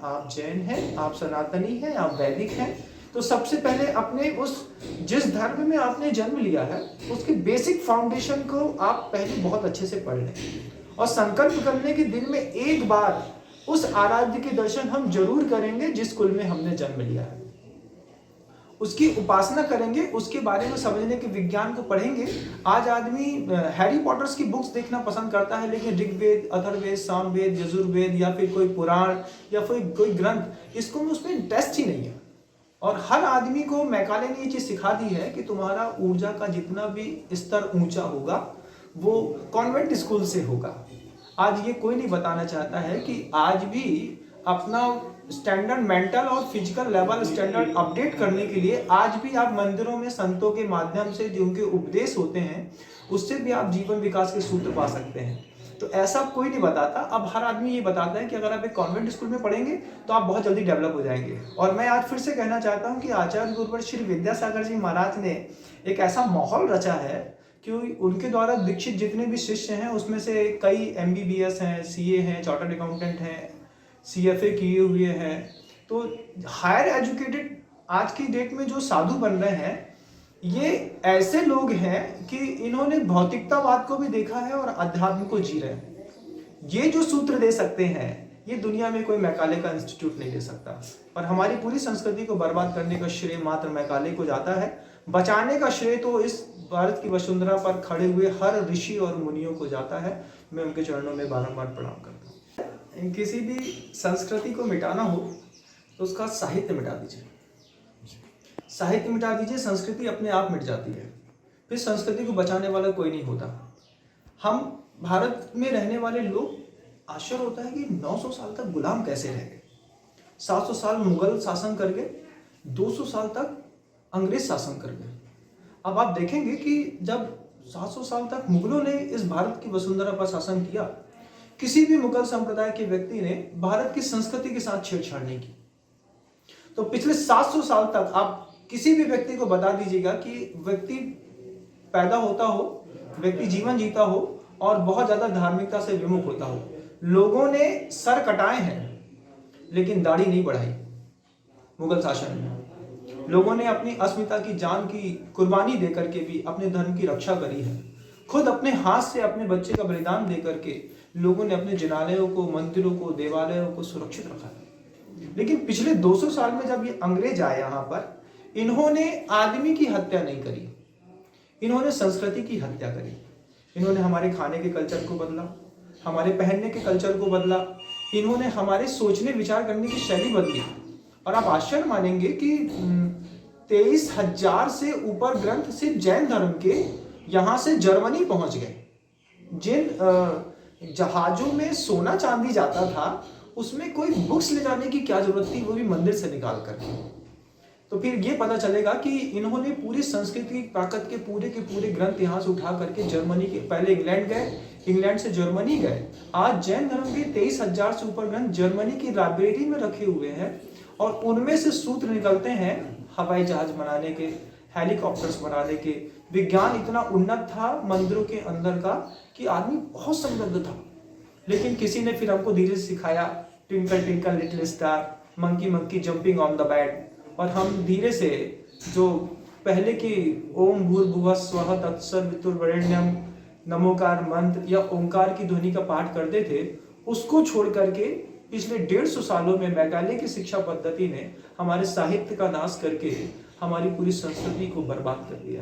आप जैन हैं, आप सनातनी हैं, आप वैदिक हैं, तो सबसे पहले अपने उस जिस धर्म में आपने जन्म लिया है उसके बेसिक फाउंडेशन को आप पहले बहुत अच्छे से पढ़ लें और संकल्प करने के दिन में एक बार उस आराध्य के दर्शन हम जरूर करेंगे जिस कुल में हमने जन्म लिया है, उसकी उपासना करेंगे, उसके बारे में समझने के विज्ञान को पढ़ेंगे। आज आदमी हैरी पॉटर्स की बुक्स देखना पसंद करता है, लेकिन ऋग्वेद, अथर्ववेद, सामवेद, यजुर्वेद या फिर कोई पुराण या फिर कोई ग्रंथ, इसको में उसमें इंटरेस्ट ही नहीं है। और हर आदमी को मैकाले ने ये चीज सिखा दी है कि तुम्हारा ऊर्जा का जितना भी स्तर ऊंचा होगा वो कॉन्वेंट स्कूल से होगा। आज ये कोई नहीं बताना चाहता है कि आज भी अपना स्टैंडर्ड मेंटल और फिजिकल लेवल स्टैंडर्ड अपडेट करने के लिए आज भी आप मंदिरों में संतों के माध्यम से जो उनके उपदेश होते हैं उससे भी आप जीवन विकास के सूत्र पा सकते हैं। तो ऐसा कोई नहीं बताता। अब हर आदमी ये बताता है कि अगर आप एक कॉन्वेंट स्कूल में पढ़ेंगे तो आप बहुत जल्दी डेवलप हो जाएंगे। और मैं आज फिर से कहना चाहता हूँ कि आचार्य गुरुवर श्री विद्यासागर जी महाराज ने एक ऐसा माहौल रचा है कि उनके द्वारा दीक्षित जितने भी शिष्य हैं उसमें से कई MBBS हैं, CA हैं, चार्टर्ड अकाउंटेंट हैं, CFA किए हुए हैं। तो हायर एजुकेटेड आज की डेट में जो साधु बन रहे हैं ये ऐसे लोग हैं कि इन्होंने भौतिकतावाद को भी देखा है और अध्यात्म को जी रहे हैं। ये जो सूत्र दे सकते हैं ये दुनिया में कोई मैकाले का इंस्टीट्यूट नहीं दे सकता। और हमारी पूरी संस्कृति को बर्बाद करने का श्रेय मात्र मैकाले को जाता है, बचाने का श्रेय तो इस भारत की वसुंधरा पर खड़े हुए हर ऋषि और मुनियों को जाता है। मैं उनके चरणों में बारंबार प्रणाम करता हूँ। किसी भी संस्कृति को मिटाना हो तो उसका साहित्य मिटा दीजिए, साहित्य मिटा दीजिए, संस्कृति अपने आप मिट जाती है। फिर संस्कृति को बचाने वाला कोई नहीं होता। हम भारत में रहने वाले लोग आश्चर्य होता है कि 900 साल तक गुलाम कैसे रह गए। 700 साल मुगल शासन कर गए, 200 साल तक अंग्रेज शासन कर गए। अब आप देखेंगे कि जब 700 साल तक मुगलों ने इस भारत की वसुंधरा पर शासन किया, किसी भी मुगल संप्रदाय के व्यक्ति ने भारत की संस्कृति के साथ छेड़छाड़ नहीं की। तो पिछले 700 साल तक आप किसी भी व्यक्ति को बता दीजिएगा कि व्यक्ति पैदा होता हो, व्यक्ति जीवन जीता हो और बहुत ज्यादा धार्मिकता से विमुख होता हो। लोगों ने सर कटाए हैं लेकिन दाढ़ी नहीं बढ़ाई। मुगल शासन में लोगों ने अपनी अस्मिता की जान की कुर्बानी देकर के भी अपने धर्म की रक्षा करी है। खुद अपने हाथ से अपने बच्चे का बलिदान देकर के लोगों ने अपने जिनालयों को, मंदिरों को, देवालयों को सुरक्षित रखा है। लेकिन पिछले 200 साल में जब ये अंग्रेज आए यहाँ पर, इन्होंने आदमी की हत्या नहीं करी, इन्होंने संस्कृति की हत्या करी। इन्होंने हमारे खाने के कल्चर को बदला, हमारे पहनने के कल्चर को बदला, इन्होंने हमारे सोचने विचार करने की शैली बदली। और आप आश्चर्य मानेंगे कि 23,000 से ऊपर ग्रंथ सिर्फ जैन धर्म के यहाँ से जर्मनी पहुंच गए। जिन जहाजों में सोना चांदी जाता था उसमें कोई बुक्स ले जाने की क्या जरूरत थी, वो भी मंदिर से निकाल कर। तो फिर ये पता चलेगा कि इन्होंने पूरी संस्कृति ताकत के पूरे ग्रंथ यहाँ से उठा करके जर्मनी के, पहले इंग्लैंड गए, इंग्लैंड से जर्मनी गए। आज जैन धर्म के 23,000 से ऊपर ग्रंथ जर्मनी की लाइब्रेरी में रखे हुए हैं और उनमें से सूत्र निकलते हैं हवाई जहाज बनाने के, हेलीकॉप्टर्स बनाने के। विज्ञान इतना उन्नत था मंदिरों के अंदर का कि आदमी बहुत समृद्ध था। लेकिन किसी ने फिर हमको धीरे से सिखाया twinkle twinkle little star, monkey monkey jumping on the bed, और हम धीरे से जो पहले की ओम भूर्भुवः स्वः तत्सवितुर्वरेण्यम नमोकार मंत्र या ओंकार की ध्वनि का पाठ करते थे, उसको छोड़ करके पिछले 150 सालों में मैकाले की शिक्षा पद्धति ने हमारे साहित्य का नाश करके हमारी पूरी संस्कृति को बर्बाद कर दिया।